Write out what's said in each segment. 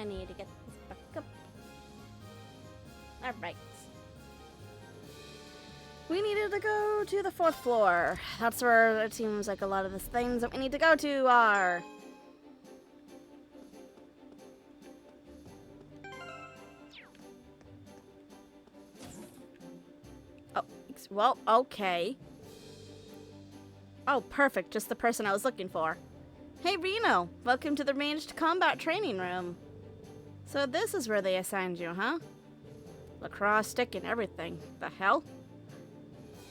I need to get this back up. Alright. We needed to go to the 4th floor. That's where it seems like a lot of the things that we need to go to are. Oh, well, okay. Oh, perfect. Just the person I was looking for. Hey, Reno. Welcome to the ranged combat training room. So this is where they assigned you, huh? Lacrosse stick and everything. The hell?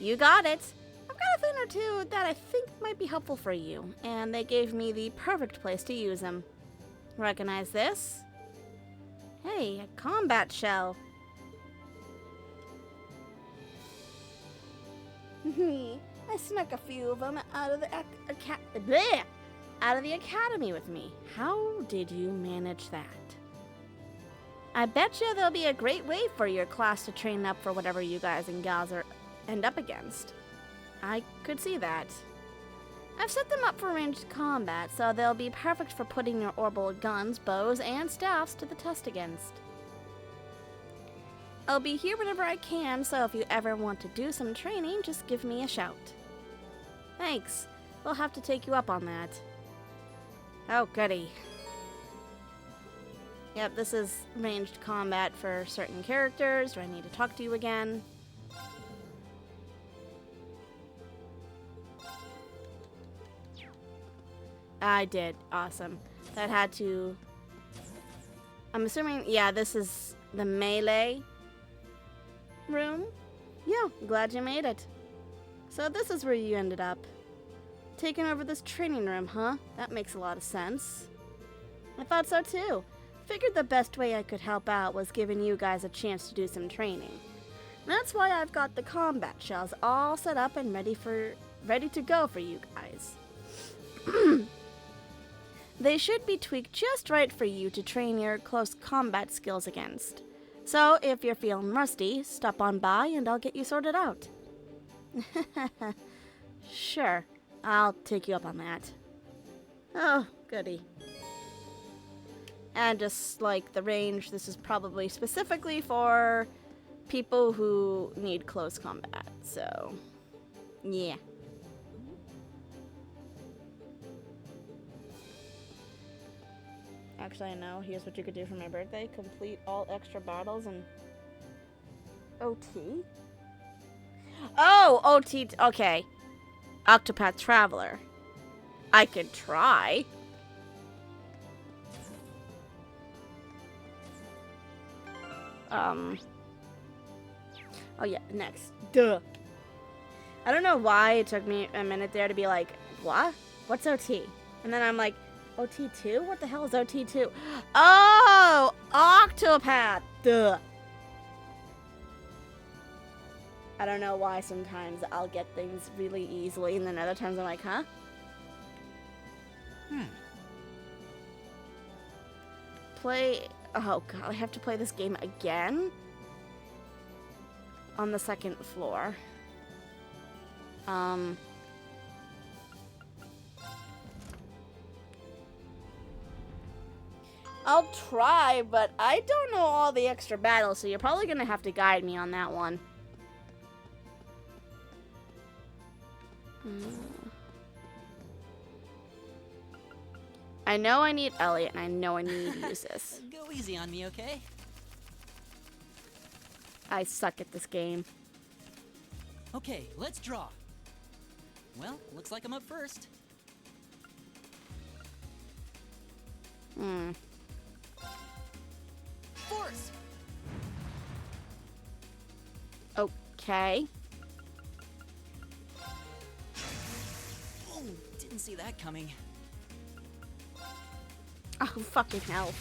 You got it. I've got a thing or two that I think might be helpful for you, and they gave me the perfect place to use them. Recognize this? Hey, a combat shell. I snuck a few of them out of the academy with me. How did you manage that? I bet you there'll be a great way for your class to train up for whatever you guys and gals end up against. I could see that. I've set them up for ranged combat, so they'll be perfect for putting your orbital guns, bows, and staffs to the test against. I'll be here whenever I can, so if you ever want to do some training, just give me a shout. Thanks. We'll have to take you up on that. Oh, goody. Yep, this is ranged combat for certain characters. Do I need to talk to you again? I did. Awesome. That had to... I'm assuming... Yeah, this is the melee room. Yeah, glad you made it. So this is where you ended up. Taking over this training room, huh? That makes a lot of sense. I thought so too. Figured the best way I could help out was giving you guys a chance to do some training. That's why I've got the combat shells all set up and ready to go for you guys. They should be tweaked just right for you to train your close combat skills against. So if you're feeling rusty, stop on by and I'll get you sorted out. Sure, I'll take you up on that. Oh, goody. And just like the range, this is probably specifically for people who need close combat, so yeah. Actually, I know. Here's what you could do for my birthday. Complete all extra battles and OT? Oh, OT. Okay. Octopath Traveler. I could try. Oh yeah, next. Duh. I don't know why it took me a minute there to be like, what? What's OT? And then I'm like, OT2? What the hell is OT2? Oh! Octopath! Duh. I don't know why sometimes I'll get things really easily and then other times I'm like, huh? Play... Oh god, I have to play this game again? On the 2nd floor. I'll try, but I don't know all the extra battles, so you're probably gonna have to guide me on that one. I know I need Elliot, and I know I need to use this. Go easy on me, okay? I suck at this game. Okay, let's draw. Well, looks like I'm up first. Force! Okay. Oh, didn't see that coming. Oh, fucking hell.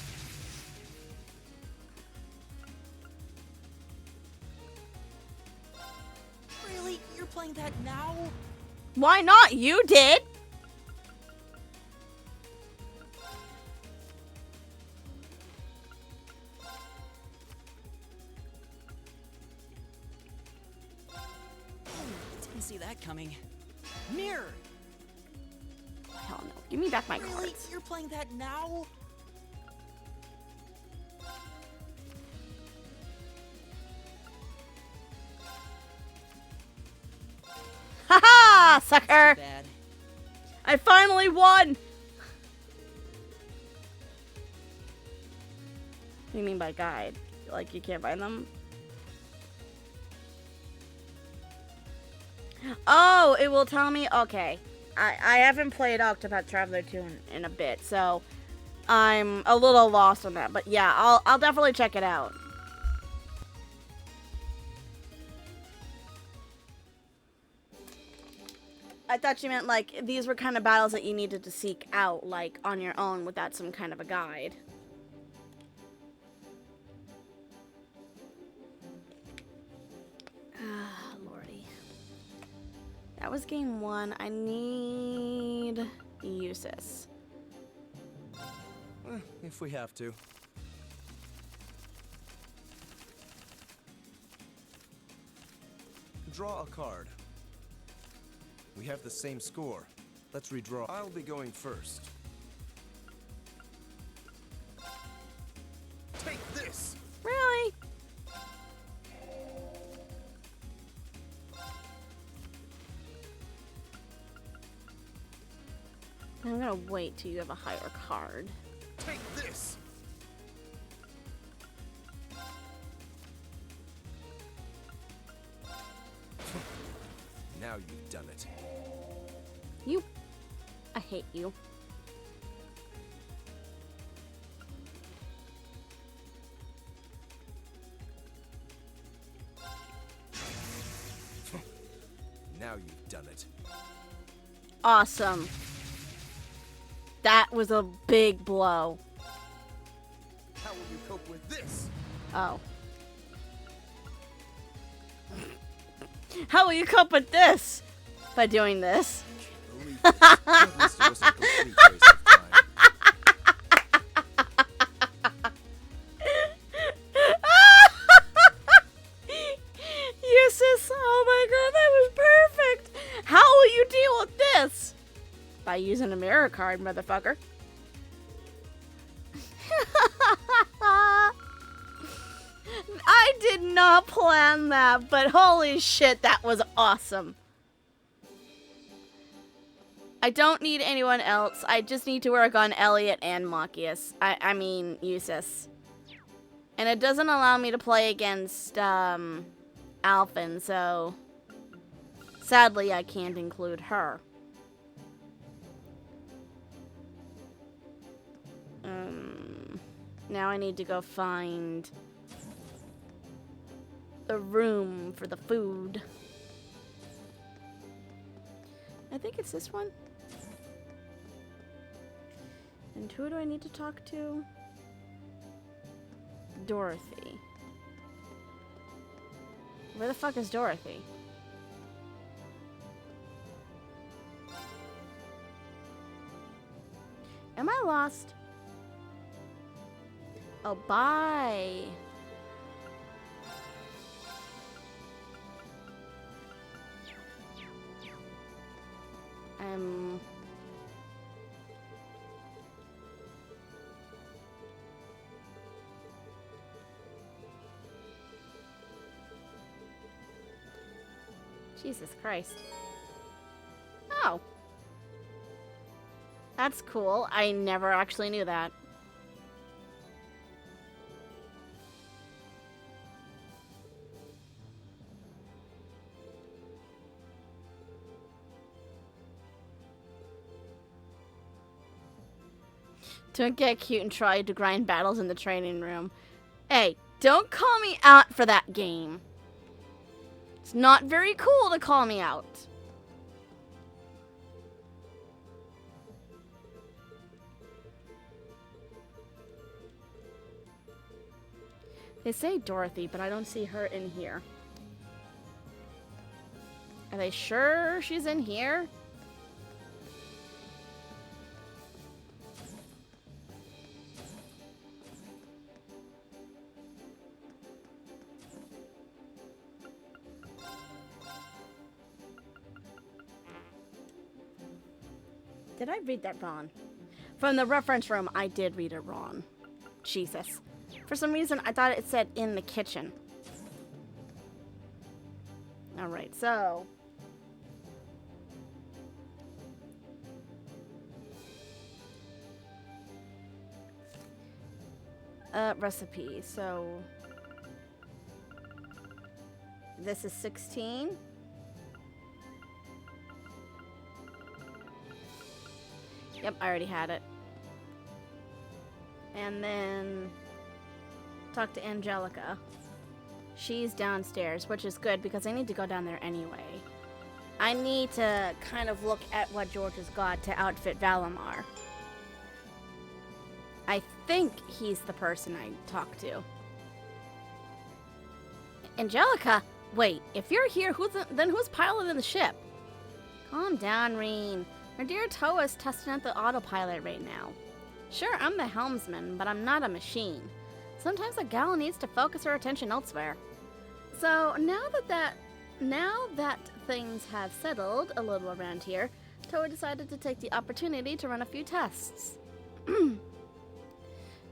Really? You're playing that now? Why not? You did! Didn't see that coming. Ymir! Hell no. Give me back my Really? cards. You're playing that now? Ha, sucker! Too bad. I finally won! What do you mean by guide? Like, you can't find them? Oh, it will tell me? Okay. I haven't played Octopath Traveler 2 in a bit, so I'm a little lost on that. But yeah, I'll definitely check it out. I thought you meant, like, these were kind of battles that you needed to seek out, like, on your own without some kind of a guide. Ah, lordy. That was game 1. I need Eustace. If we have to. Draw a card. We have the same score. Let's redraw. I'll be going first. Take this! Really? I'm gonna wait till you have a higher card. Take this! Now you've done it. You. I hate you. Now you've done it. Awesome. That was a big blow. How will you cope with this? Oh. How will you cope with this? By doing this. Believe it. At least it was a complete waste of time. Eustace, oh my god, that was perfect. How will you deal with this? By using a mirror card, motherfucker. I did not plan that, but holy shit, that was awesome. I don't need anyone else. I just need to work on Elliot and Machias. I mean, Eustace. And it doesn't allow me to play against, Alphen, so sadly I can't include her. Now I need to go find the room for the food. I think it's this one. And who do I need to talk to? Dorothy. Where the fuck is Dorothy? Am I lost? Oh, bye. Jesus Christ. Oh. That's cool. I never actually knew that. Don't get cute and try to grind battles in the training room. Hey, don't call me out for that game. It's not very cool to call me out. They say Dorothy, but I don't see her in here. Are they sure she's in here? Did I read that wrong? From the reference room, I did read it wrong. Jesus. For some reason, I thought it said in the kitchen. Alright, so... recipe. So this is 16. Yep, I already had it. And then talk to Angelica. She's downstairs, which is good because I need to go down there anyway. I need to kind of look at what George has got to outfit Valimar. I think he's the person I talk to. Angelica? Wait, if you're here, then who's piloting the ship? Calm down, Rean. Our dear Toa's testing out the autopilot right now. Sure, I'm the helmsman, but I'm not a machine. Sometimes a gal needs to focus her attention elsewhere. So now that things have settled a little around here, Toa decided to take the opportunity to run a few tests.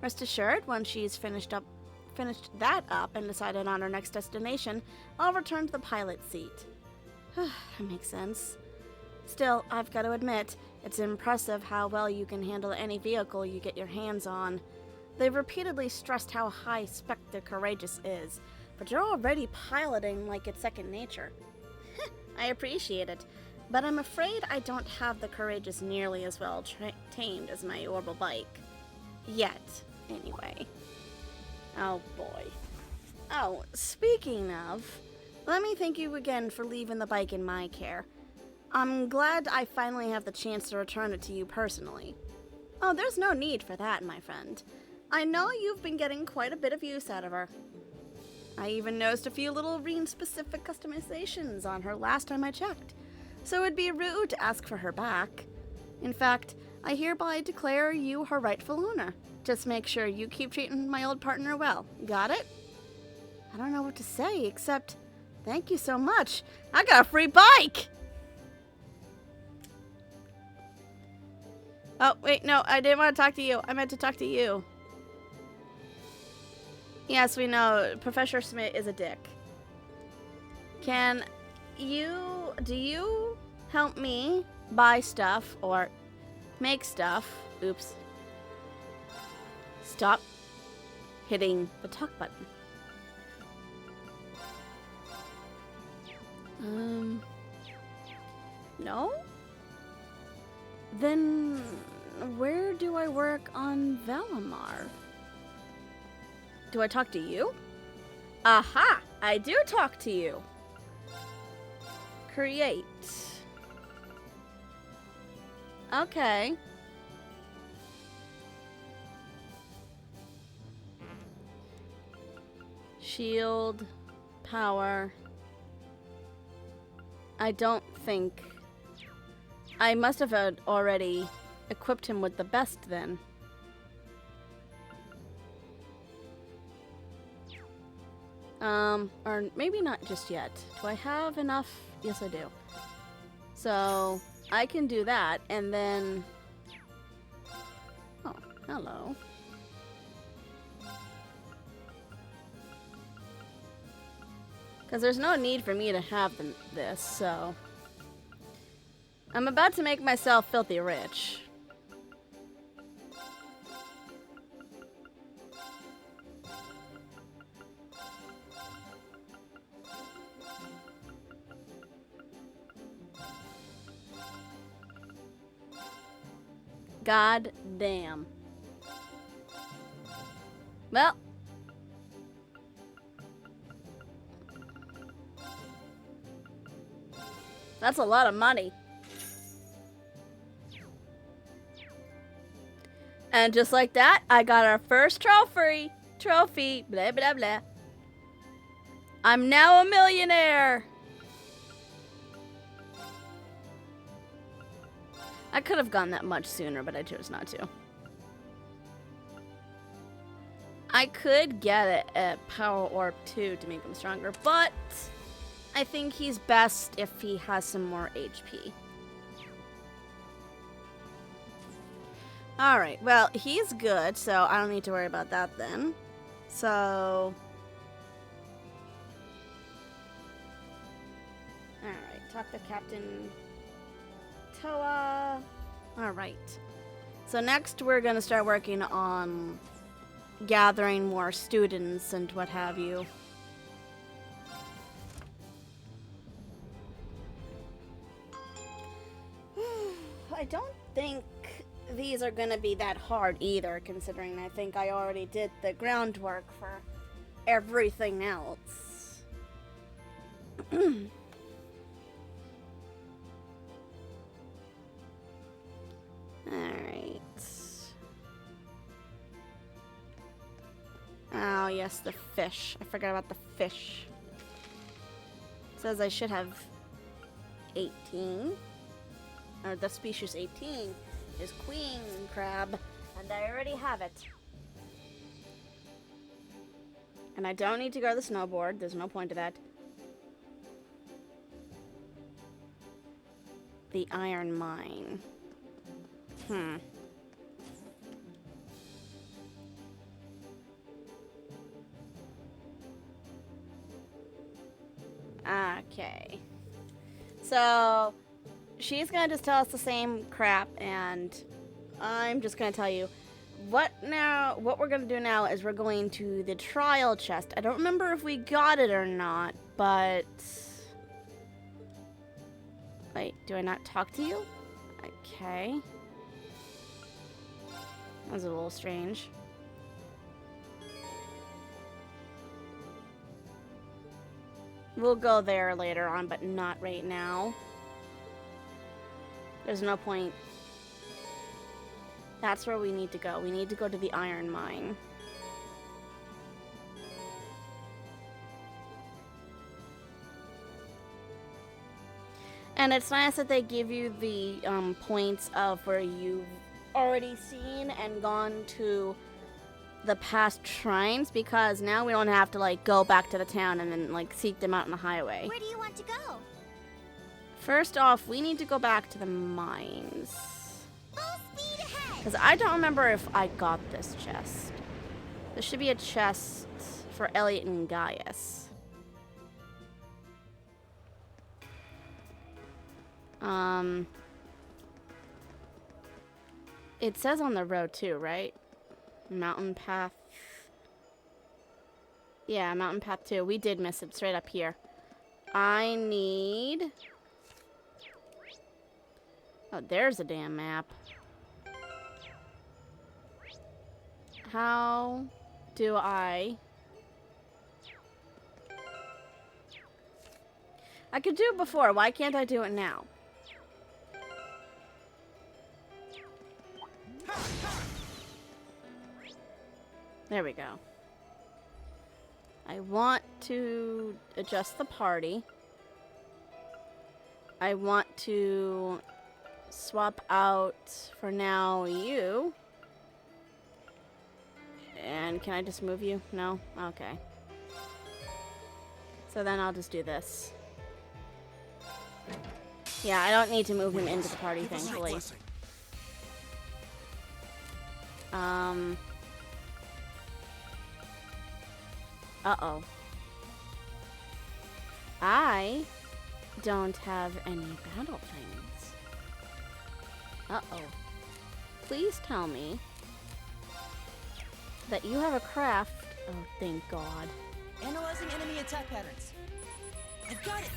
Rest assured, once she's finished that up and decided on her next destination, I'll return to the pilot seat. That makes sense. Still, I've got to admit, it's impressive how well you can handle any vehicle you get your hands on. They've repeatedly stressed how high-spec the Courageous is, but you're already piloting like it's second nature. I appreciate it, but I'm afraid I don't have the Courageous nearly as well tamed as my orbital bike. Yet, anyway. Oh boy. Oh, speaking of, let me thank you again for leaving the bike in my care. I'm glad I finally have the chance to return it to you personally. Oh, there's no need for that, my friend. I know you've been getting quite a bit of use out of her. I even noticed a few little Rean-specific customizations on her last time I checked, so it'd be rude to ask for her back. In fact, I hereby declare you her rightful owner. Just make sure you keep treating my old partner well. Got it? I don't know what to say, except thank you so much. I got a free bike! Oh, wait, no, I didn't want to talk to you. I meant to talk to you. Yes, we know. Professor Smith is a dick. Do you help me buy stuff or make stuff? Oops. Stop hitting the talk button. No? Then where do I work on Valimar? Do I talk to you? Aha! I do talk to you. Create. Okay. Shield. Power. I don't think... I must have already equipped him with the best then. Or maybe not just yet. Do I have enough? Yes, I do. So, I can do that, and then... Oh, hello. Because there's no need for me to have this, so... I'm about to make myself filthy rich. God damn. Well. That's a lot of money. And just like that, I got our first trophy. Blah, blah, blah. I'm now a millionaire. I could have gone that much sooner, but I chose not to. I could get a Power Orb 2 to make him stronger, but I think he's best if he has some more HP. Alright, well, he's good, so I don't need to worry about that then. So... Alright, talk to Captain Toa. Alright. So next we're going to start working on gathering more students and what have you. I don't think these are gonna be that hard either, considering I think I already did the groundwork for everything else. Alright. Oh, yes, the fish. I forgot about the fish. It says I should have 18. Or the species 18 is queen crab. And I already have it. And I don't need to go to the snowboard. There's no point to that. The iron mine. Okay. So, she's gonna just tell us the same crap, and I'm just gonna tell you what we're gonna do now is we're going to the trial chest. I don't remember if we got it or not, but... Wait, do I not talk to you? Okay. That was a little strange. We'll go there later on, but not right now. There's no point. That's where we need to go. We need to go to the iron mine. And it's nice that they give you the points of where you've already seen and gone to the past shrines, because now we don't have to like go back to the town and then like seek them out on the highway. Where do you want to go? First off, we need to go back to the mines. Full speed ahead! Because I don't remember if I got this chest. There should be a chest for Elliot and Gaius. It says on the road too, right? Mountain path. Yeah, mountain path 2. We did miss it straight up here. I need... Oh, there's a damn map. How do I could do it before. Why can't I do it now? There we go. I want to adjust the party. I want to swap out, for now, you. And can I just move you? No? Okay. So then I'll just do this. Yeah, I don't need to move him into the party, thankfully. Uh-oh. I don't have any battle things. Uh-oh. Please tell me that you have a craft. Oh, thank God. Analyzing enemy attack patterns. I've got it.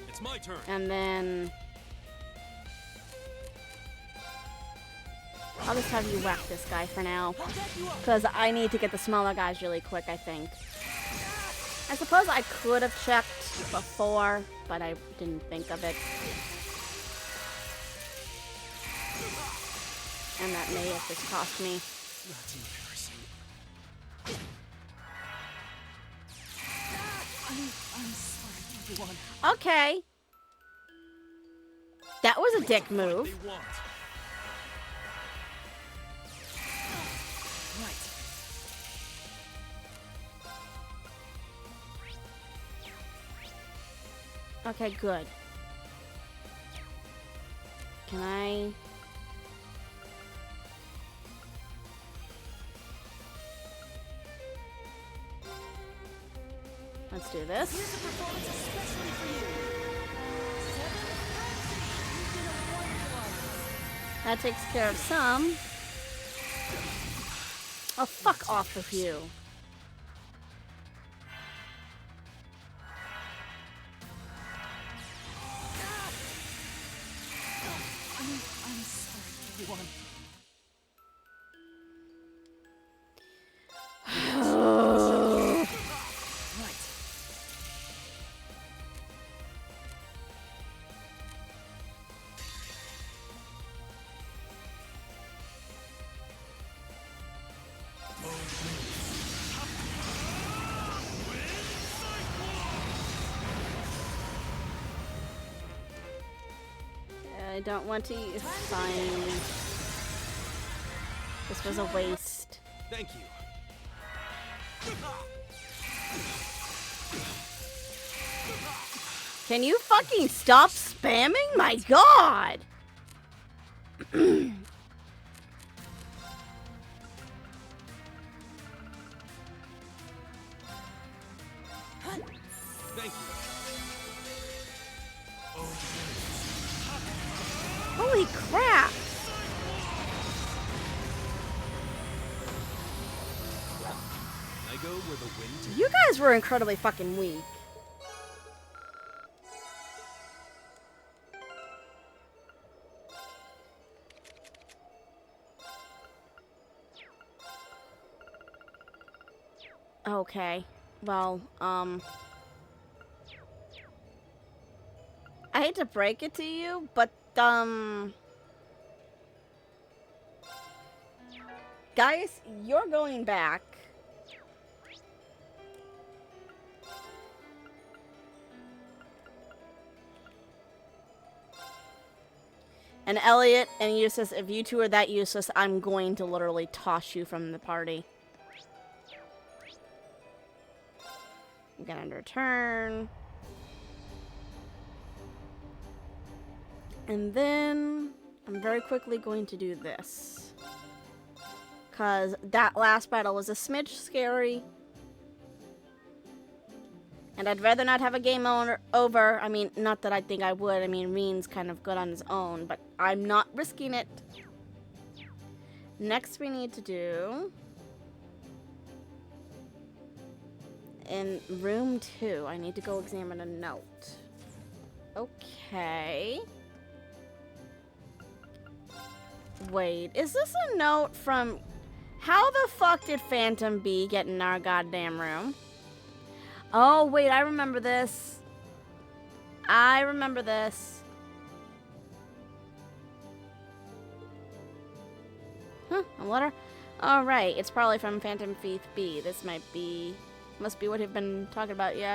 It's my turn. And then I'll just have you whack this guy for now, because I need to get the smaller guys really quick, I think. I suppose I could have checked before, but I didn't think of it. And that may have just cost me. That's embarrassing. I'm sorry, everyone. Okay. That was a dick move. They want. Okay, good. Can I... Let's do this. Here's a performance especially for you. 7, you've been a wonderful artist. That takes care of some. Oh, fuck off with you. I'm sorry, everyone. Right. I don't want to use fine. This was a waste. Thank you. Can you fucking stop spamming? My god! Thank you. Holy crap! I go where the wind. You guys were incredibly fucking weak. Okay. Well, I hate to break it to you, but, guys, you're going back. And Elliot and Eustace, if you two are that useless, I'm going to literally toss you from the party. I'm gonna return. And then I'm very quickly going to do this. Because that last battle was a smidge scary. And I'd rather not have a game over. I mean, not that I think I would. I mean, Rean's kind of good on his own, but I'm not risking it. Next we need to do... in room 2, I need to go examine a note. Okay. Wait, is this a note from... How the fuck did Phantom B get in our goddamn room? Oh, wait, I remember this. I remember this. Huh, a letter? Alright, it's probably from Phantom Thief B. This might be... Must be what we've been talking about. Yeah.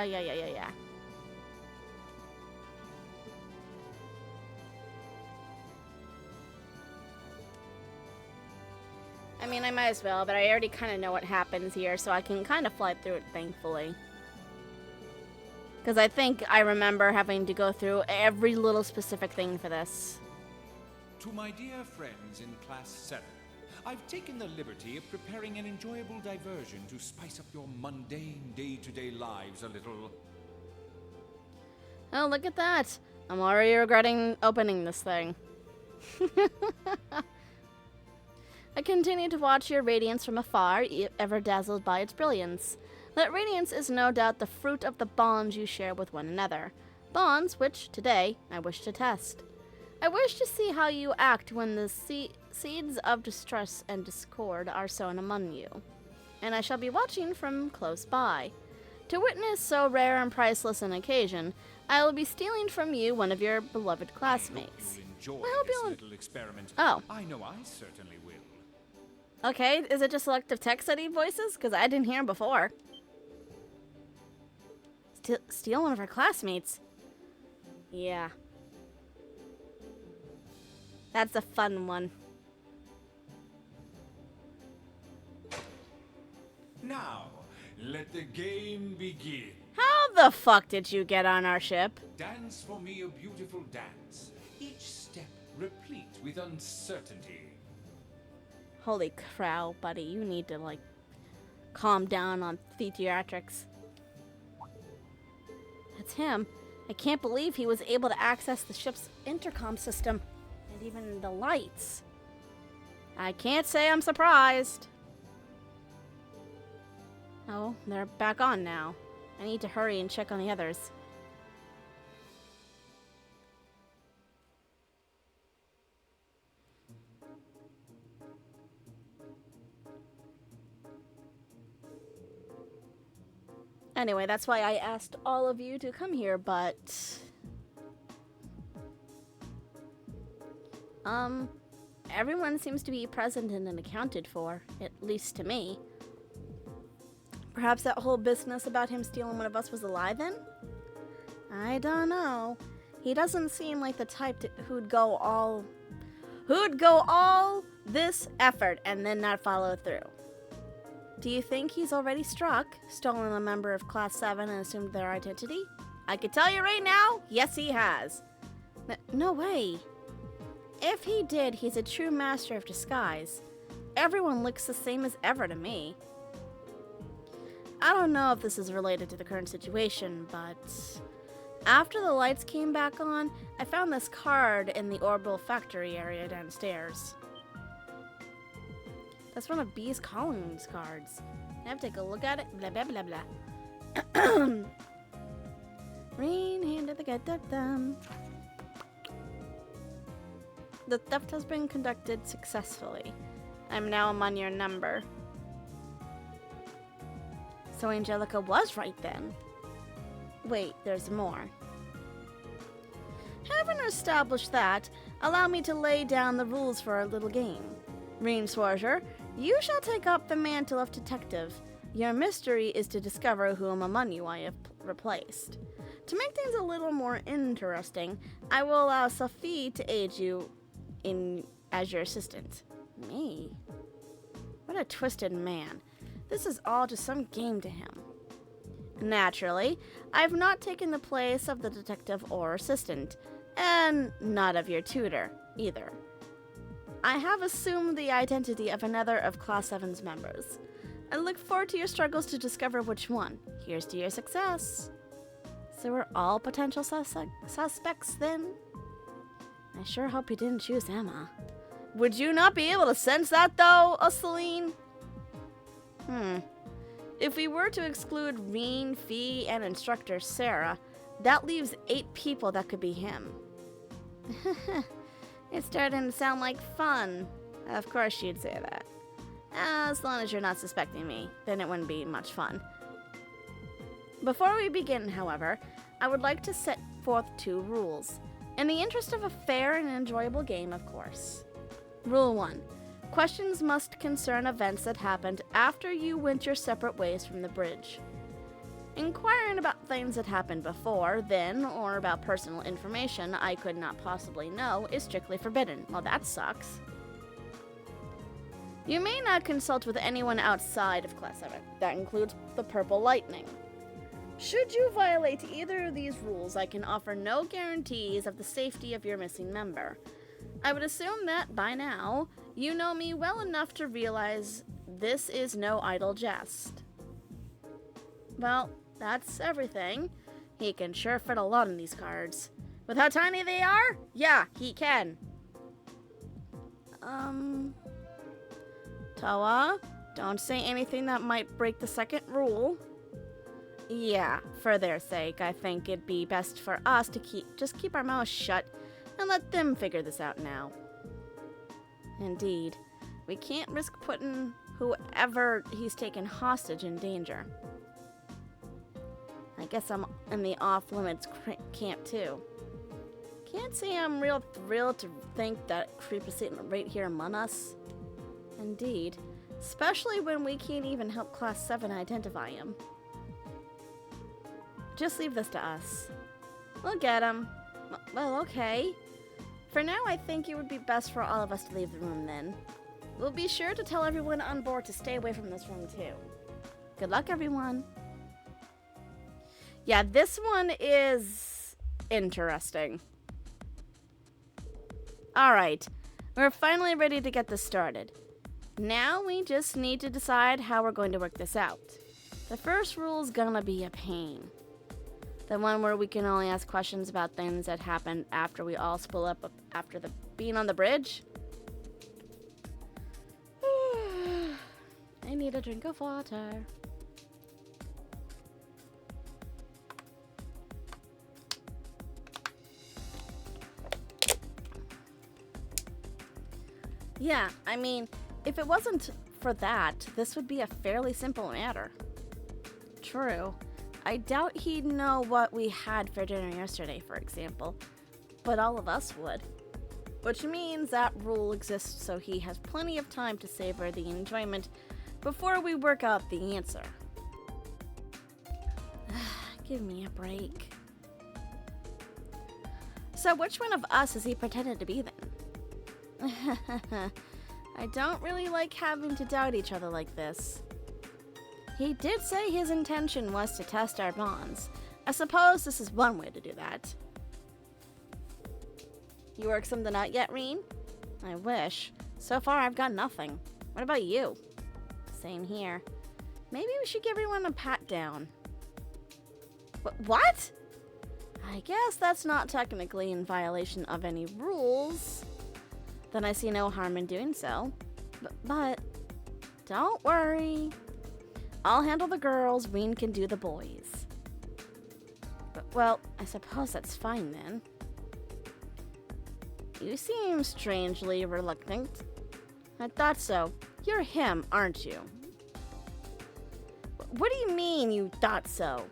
I mean, I might as well, but I already kind of know what happens here, so I can kind of fly through it, thankfully. Because I think I remember having to go through every little specific thing for this. To my dear friends in Class VII, I've taken the liberty of preparing an enjoyable diversion to spice up your mundane day-to-day lives a little. Oh, look at that. I'm already regretting opening this thing. I continue to watch your radiance from afar, ever dazzled by its brilliance. That radiance is no doubt the fruit of the bonds you share with one another. Bonds which, today, I wish to test. I wish to see how you act when the seeds of distress and discord are sown among you. And I shall be watching from close by. To witness so rare and priceless an occasion, I will be stealing from you one of your beloved classmates. You'll enjoy I hope this you'll... little experiment. Oh. I know I certainly will. Okay, is it just selective text edit voices? Because I didn't hear them before. Steal one of our classmates? Yeah. That's a fun one. Now, let the game begin. How the fuck did you get on our ship? Dance for me a beautiful dance. Each step replete with uncertainty. Holy crow, buddy. You need to, like, calm down on theatrics. That's him. I can't believe he was able to access the ship's intercom system. And even the lights. I can't say I'm surprised. Oh, they're back on now. I need to hurry and check on the others. Anyway, that's why I asked all of you to come here, but... everyone seems to be present and accounted for, at least to me. Perhaps that whole business about him stealing one of us was a lie then? I don't know. He doesn't seem like the type who'd go all this effort and then not follow through. Do you think he's already stolen a member of Class 7 and assumed their identity? I could tell you right now, yes he has. No way. If he did, he's a true master of disguise. Everyone looks the same as ever to me. I don't know if this is related to the current situation, but after the lights came back on, I found this card in the orbital factory area downstairs. That's one of B's Collins cards. I have to take a look at it. Blah, blah, blah, blah. Rean handed the get them. The theft has been conducted successfully. I'm now among your number. So Angelica was right then. Wait, there's more. Having established that, allow me to lay down the rules for our little game. Rean Schwarzer, you shall take up the mantle of detective. Your mystery is to discover whom among you I have replaced. To make things a little more interesting, I will allow Sophie to aid you as your assistant. Me? What a twisted man. This is all just some game to him. Naturally, I've not taken the place of the detective or assistant, and not of your tutor, either. I have assumed the identity of another of Class 7's members. I look forward to your struggles to discover which one. Here's to your success. So we're all potential suspects then? I sure hope you didn't choose Emma. Would you not be able to sense that, though, Celine? If we were to exclude Rean, Fee, and instructor Sarah, that leaves 8 people that could be him. It's starting to sound like fun. Of course you'd say that. As long as you're not suspecting me, then it wouldn't be much fun. Before we begin, however, I would like to set forth 2 rules. In the interest of a fair and enjoyable game, of course. Rule 1. Questions must concern events that happened after you went your separate ways from the bridge. Inquiring about things that happened before, then, or about personal information I could not possibly know is strictly forbidden. Well, that sucks. You may not consult with anyone outside of Class 7. That includes the Purple Lightning. Should you violate either of these rules, I can offer no guarantees of the safety of your missing member. I would assume that, by now, you know me well enough to realize this is no idle jest. Well, that's everything. He can sure fit a lot in these cards. With how tiny they are? Yeah, he can. Toa, don't say anything that might break the second rule. Yeah, for their sake, I think it'd be best for us to keep our mouths shut and let them figure this out now. Indeed, we can't risk putting whoever he's taken hostage in danger. I guess I'm in the off-limits camp too. Can't say I'm real thrilled to think that creep is sitting right here among us. Indeed, especially when we can't even help Class 7 identify him. Just leave this to us. We'll get him. Well, okay. For now, I think it would be best for all of us to leave the room then. We'll be sure to tell everyone on board to stay away from this room too. Good luck, everyone. Yeah, this one is interesting. Alright, we're finally ready to get this started. Now we just need to decide how we're going to work this out. The first rule is gonna be a pain. The one where we can only ask questions about things that happened after we all split up after being on the bridge. I need a drink of water. Yeah, I mean, if it wasn't for that, this would be a fairly simple matter. True. I doubt he'd know what we had for dinner yesterday, for example, but all of us would. Which means that rule exists so he has plenty of time to savor the enjoyment before we work out the answer. Give me a break. So which one of us has he pretended to be then? I don't really like having to doubt each other like this. He did say his intention was to test our bonds. I suppose this is one way to do that. You worked something out yet, Rean? I wish. So far, I've got nothing. What about you? Same here. Maybe we should give everyone a pat down. What? I guess that's not technically in violation of any rules. Then I see no harm in doing so. But don't worry. I'll handle the girls, Rean can do the boys. Well, I suppose that's fine then. You seem strangely reluctant. I thought so. You're him, aren't you? What do you mean you thought so?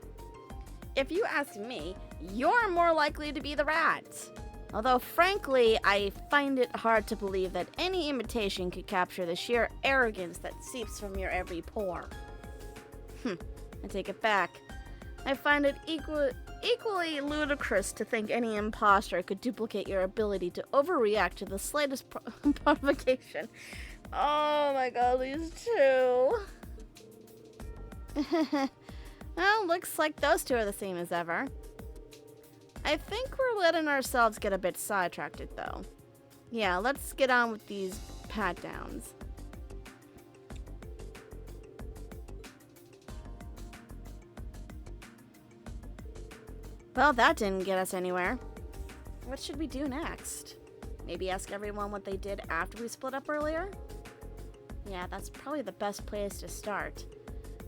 If you ask me, you're more likely to be the rat. Although, frankly, I find it hard to believe that any imitation could capture the sheer arrogance that seeps from your every pore. I take it back. I find it equally ludicrous to think any imposter could duplicate your ability to overreact to the slightest provocation. Oh my god, these two. Well, looks like those two are the same as ever. I think we're letting ourselves get a bit sidetracked, though. Yeah, let's get on with these pat-downs. Well, that didn't get us anywhere. What should we do next? Maybe ask everyone what they did after we split up earlier? Yeah, that's probably the best place to start.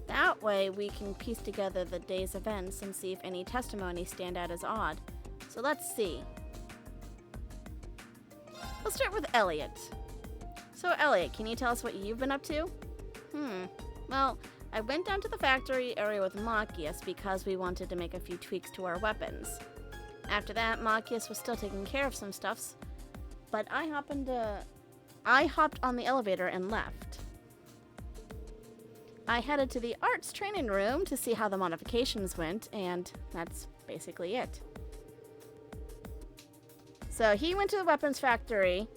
That way, we can piece together the day's events and see if any testimonies stand out as odd. So let's see. Let's start with Elliot. So Elliot, can you tell us what you've been up to? Well, I went down to the factory area with Machias because we wanted to make a few tweaks to our weapons. After that, Machias was still taking care of some stuffs, but I hopped on the elevator and left. I headed to the arts training room to see how the modifications went, and that's basically it. So he went to the weapons factory,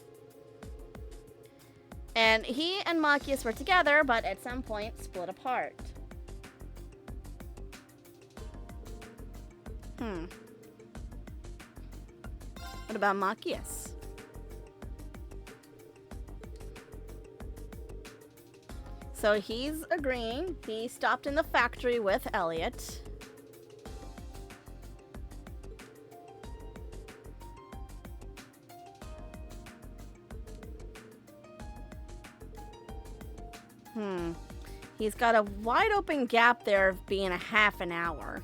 and he and Machias were together, but at some point split apart. What about Machias? So he's agreeing. He stopped in the factory with Elliot. He's got a wide open gap there of being a half an hour.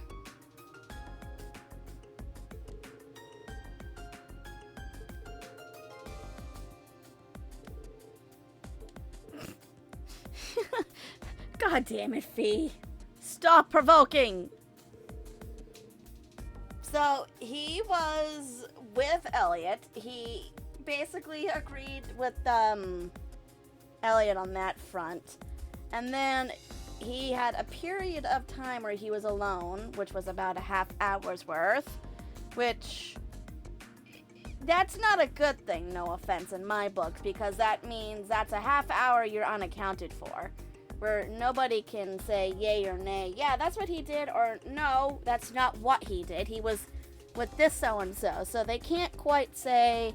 God damn it, Fee. Stop provoking. So he was with Elliot. He basically agreed with Elliot on that front. And then he had a period of time where he was alone, which was about a half hour's worth, which that's not a good thing, no offense, in my books, because that means that's a half hour you're unaccounted for, where nobody can say yay or nay, yeah, that's what he did, or no, that's not what he did, he was with this so-and-so, so they can't quite say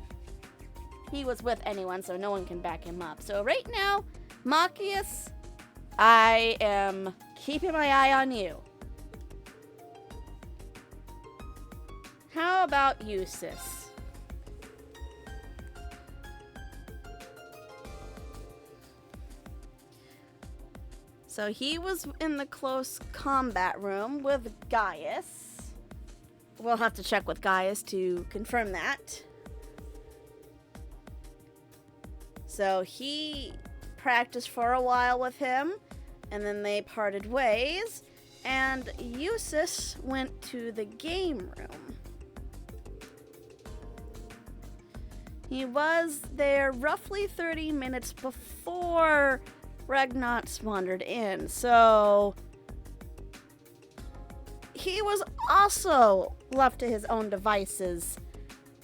he was with anyone, so no one can back him up. So right now, Machias, I am keeping my eye on you. How about you, sis? So he was in the close combat room with Gaius. We'll have to check with Gaius to confirm that. So he practiced for a while with him, and then they parted ways, and Eustace went to the game room. He was there roughly 30 minutes before Regnats wandered in, so he was also left to his own devices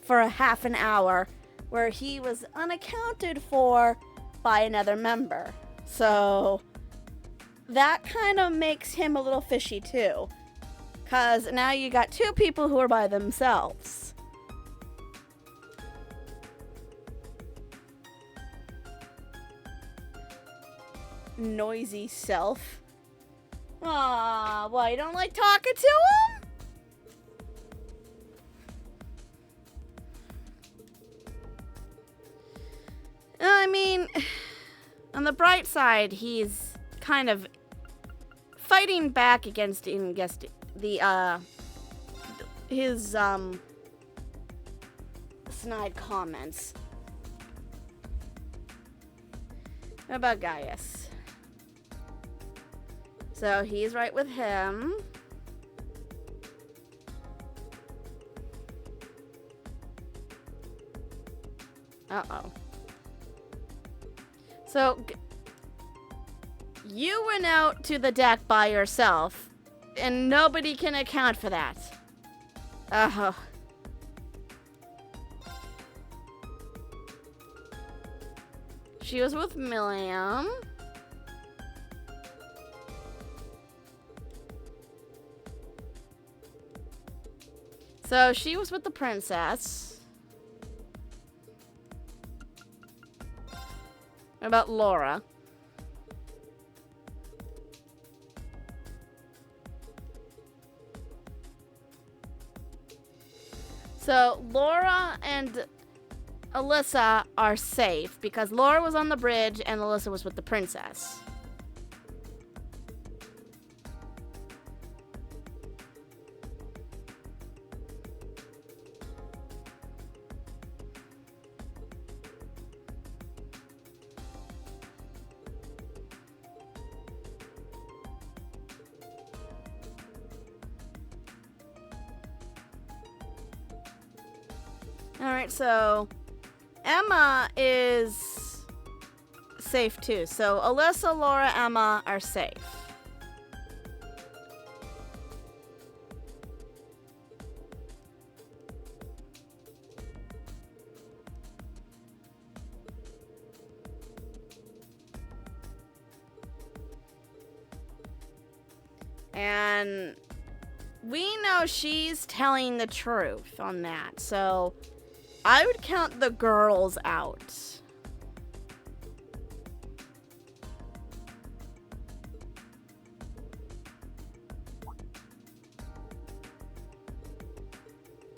for a half an hour, where he was unaccounted for by another member. So that kind of makes him a little fishy too, because now you got two people who are by themselves. Noisy self. Aw, why you don't like talking to him? I mean, on the bright side, he's kind of fighting back against the his snide comments. What about Gaius? So he's right with him. Uh-oh. So you went out to the deck by yourself, and nobody can account for that. Uh-huh. She was with Milliam. So she was with the princess. What about Laura? So Laura and Alyssa are safe because Laura was on the bridge and Alyssa was with the princess. Alright, so Emma is safe too. So Alyssa, Laura, Emma are safe. And we know she's telling the truth on that, so I would count the girls out.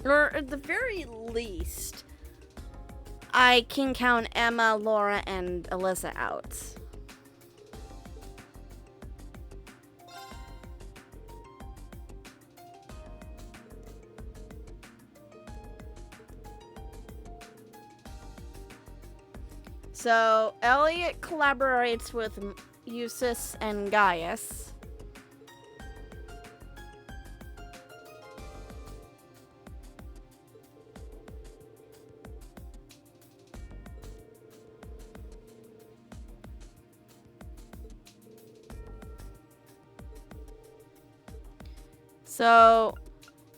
Or at the very least, I can count Emma, Laura, and Alyssa out. So, Elliot collaborates with Eustace and Gaius. So,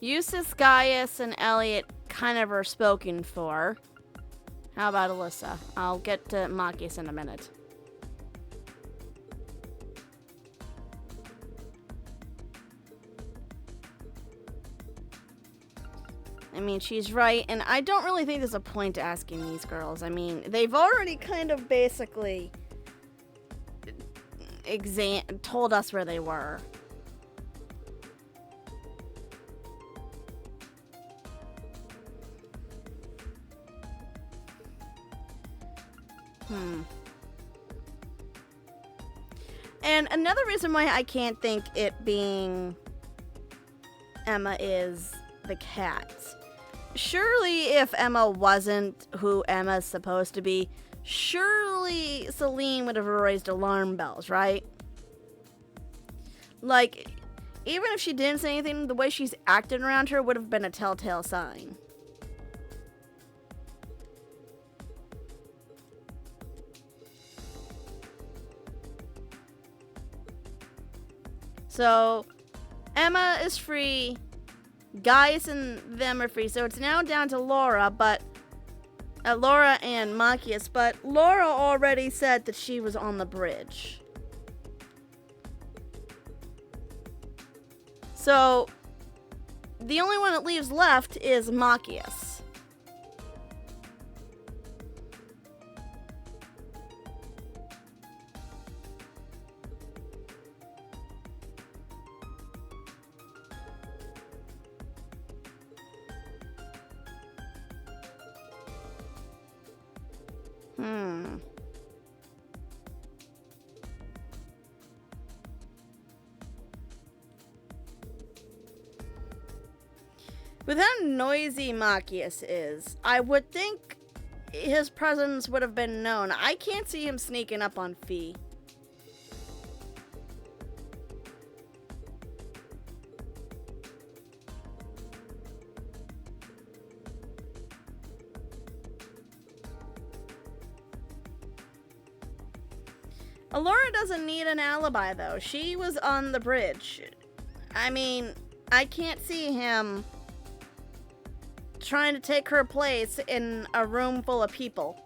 Eustace, Gaius, and Elliot kind of are spoken for. How about Alyssa? I'll get to Makis in a minute. I mean, she's right, and I don't really think there's a point to asking these girls. I mean, they've already kind of basically told us where they were. And another reason why I can't think it being Emma is the cat. Surely if Emma wasn't who Emma's supposed to be, surely Celine would have raised alarm bells, right? Like, even if she didn't say anything, the way she's acting around her would have been a telltale sign. So, Emma is free, Gaius and them are free, so it's now down to Laura, Laura and Machias, but Laura already said that she was on the bridge. So, the only one that leaves left is Machias. With how noisy Machias is, I would think his presence would have been known. I can't see him sneaking up on Fee. Alora doesn't need an alibi, though. She was on the bridge. I mean, I can't see him trying to take her place in a room full of people.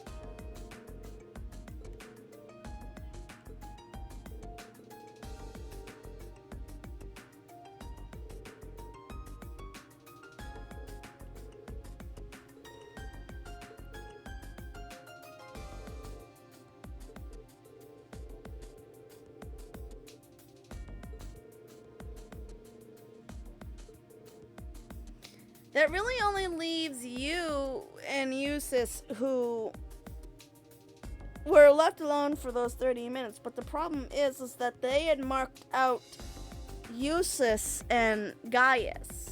That really only leaves you and Eustace, who were left alone for those 30 minutes. But the problem is that they had marked out Eustace and Gaius.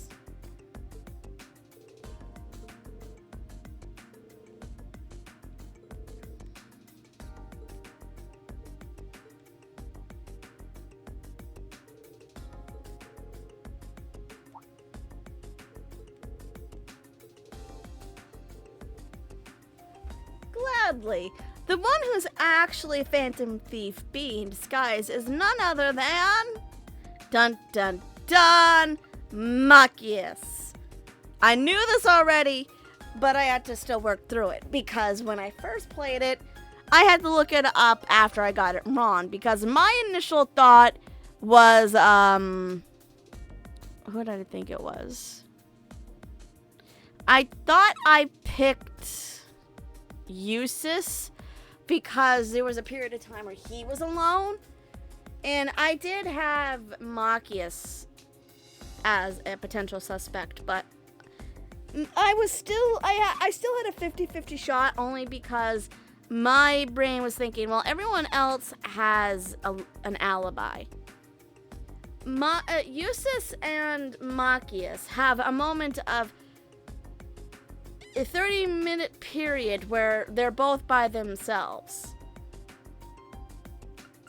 Gladly. The one who's actually Phantom Thief B in disguise is none other than... Dun dun dun! Machias. I knew this already, but I had to still work through it, because when I first played it, I had to look it up after I got it wrong, because my initial thought was, who did I think it was? I thought I picked Eustace, because there was a period of time where he was alone, and I did have Machias as a potential suspect, but I still had a 50-50 shot, only because my brain was thinking, well, everyone else has an alibi. Eustace and Machias have a moment of a 30-minute period where they're both by themselves.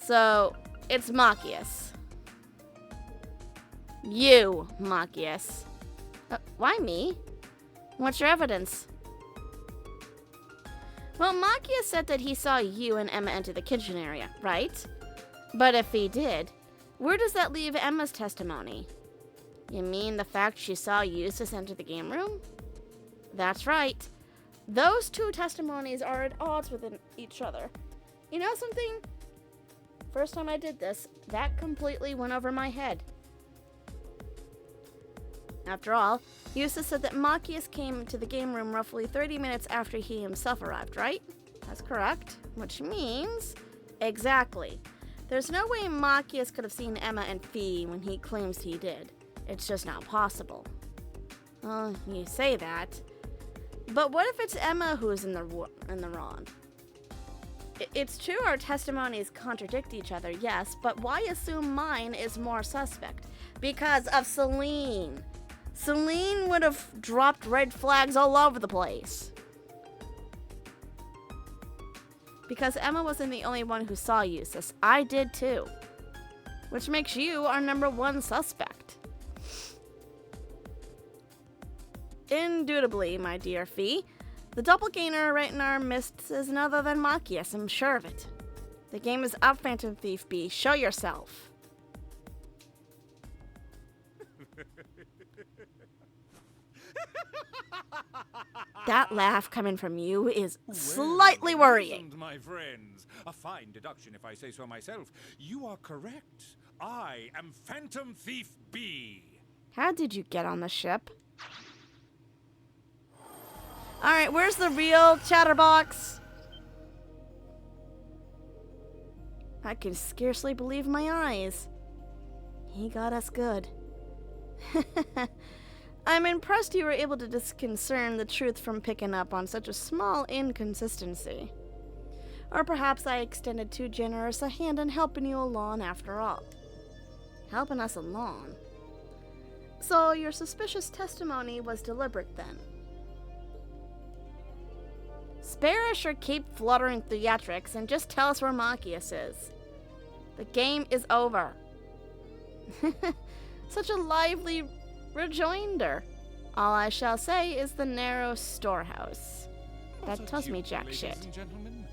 So, it's Machias. You, Machias. Why me? What's your evidence? Well, Machias said that he saw you and Emma enter the kitchen area, right? But if he did, where does that leave Emma's testimony? You mean the fact she saw Eustace enter the game room? That's right. Those two testimonies are at odds with each other. You know something? First time I did this, that completely went over my head. After all, Eustace said that Machias came to the game room roughly 30 minutes after he himself arrived, right? That's correct. Which means... Exactly. There's no way Machias could have seen Emma and Fee when he claims he did. It's just not possible. Well, you say that. But what if it's Emma who's in the wrong? It's true our testimonies contradict each other, yes, but why assume mine is more suspect? Because of Celine. Celine would have dropped red flags all over the place. Because Emma wasn't the only one who saw you, sis. I did too. Which makes you our #1 suspect. Indubitably, my dear Fee. The doppelganger right in our midst is none other than Machias, I'm sure of it. The game is up, Phantom Thief B. Show yourself. That laugh coming from you is slightly worrying. My friends, a fine deduction if I say so myself. You are correct. I am Phantom Thief B. How did you get on the ship? Alright, where's the real chatterbox? I can scarcely believe my eyes. He got us good. I'm impressed you were able to discern the truth from picking up on such a small inconsistency. Or perhaps I extended too generous a hand in helping you along after all. Helping us along? So your suspicious testimony was deliberate then? Spare us your keep fluttering theatrics and just tell us where Machias is. The game is over. Such a lively rejoinder. All I shall say is the narrow storehouse. That tells me jack shit. Ladies and gentlemen,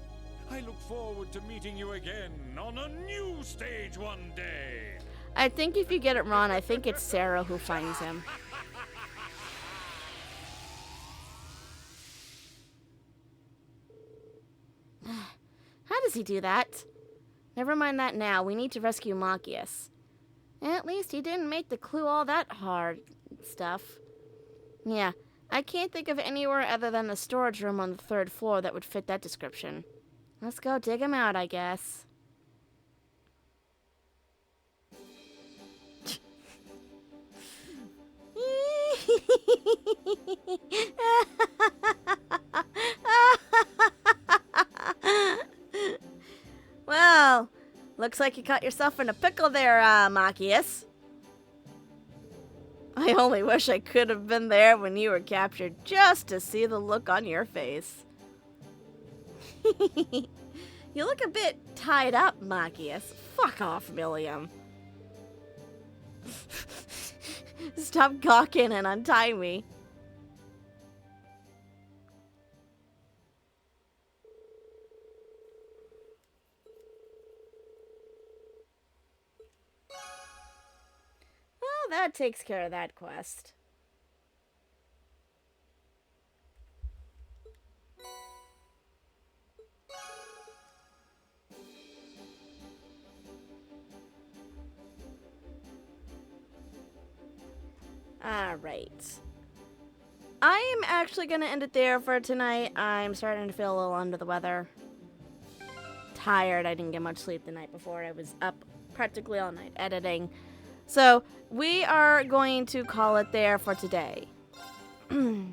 I look forward to meeting you again on a new stage one day. I think if you get it wrong, I think it's Sarah who finds him. How does he do that? Never mind that now. We need to rescue Machias. At least he didn't make the clue all that hard stuff. Yeah, I can't think of anywhere other than the storage room on the 3rd floor that would fit that description. Let's go dig him out, I guess. Well, looks like you caught yourself in a pickle there, Machias. I only wish I could have been there when you were captured just to see the look on your face. You look a bit tied up, Machias. Fuck off, William. Stop gawking and untie me. Well, that takes care of that quest. Alright. I am actually going to end it there for tonight. I'm starting to feel a little under the weather. Tired. I didn't get much sleep the night before. I was up practically all night editing. So, we are going to call it there for today. Alright.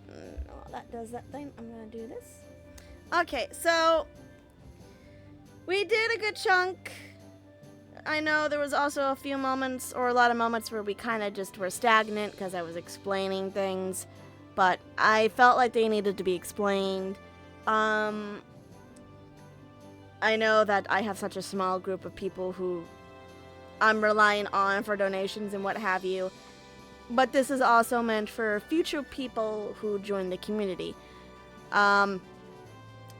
Oh, that does that thing. I'm going to do this. Okay, so we did a good chunk. I know there was also a few moments, or a lot of moments, where we kind of just were stagnant because I was explaining things. But I felt like they needed to be explained. I know that I have such a small group of people who I'm relying on for donations and what have you. But this is also meant for future people who join the community. The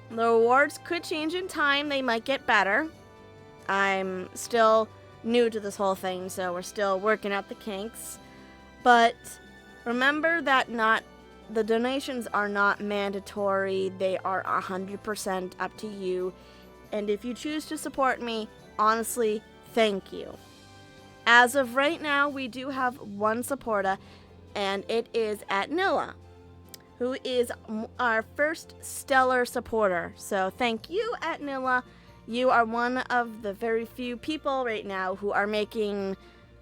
rewards could change in time. They might get better. I'm still new to this whole thing, so we're still working out the kinks. But remember that the donations are not mandatory. They are 100% up to you. And if you choose to support me, honestly, thank you. As of right now, we do have one supporter, and it is Atnilla, who is our first stellar supporter. So thank you, Atnilla. You are one of the very few people right now who are making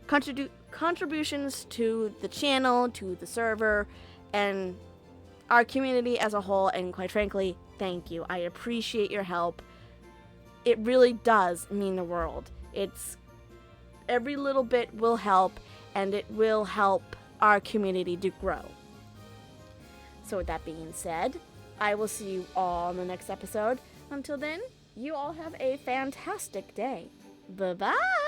contributions to the channel, to the server, and our community as a whole. And quite frankly, thank you. I appreciate your help. It really does mean the world. Every little bit will help, and it will help our community to grow. So with that being said, I will see you all in the next episode. Until then, you all have a fantastic day. Bye-bye!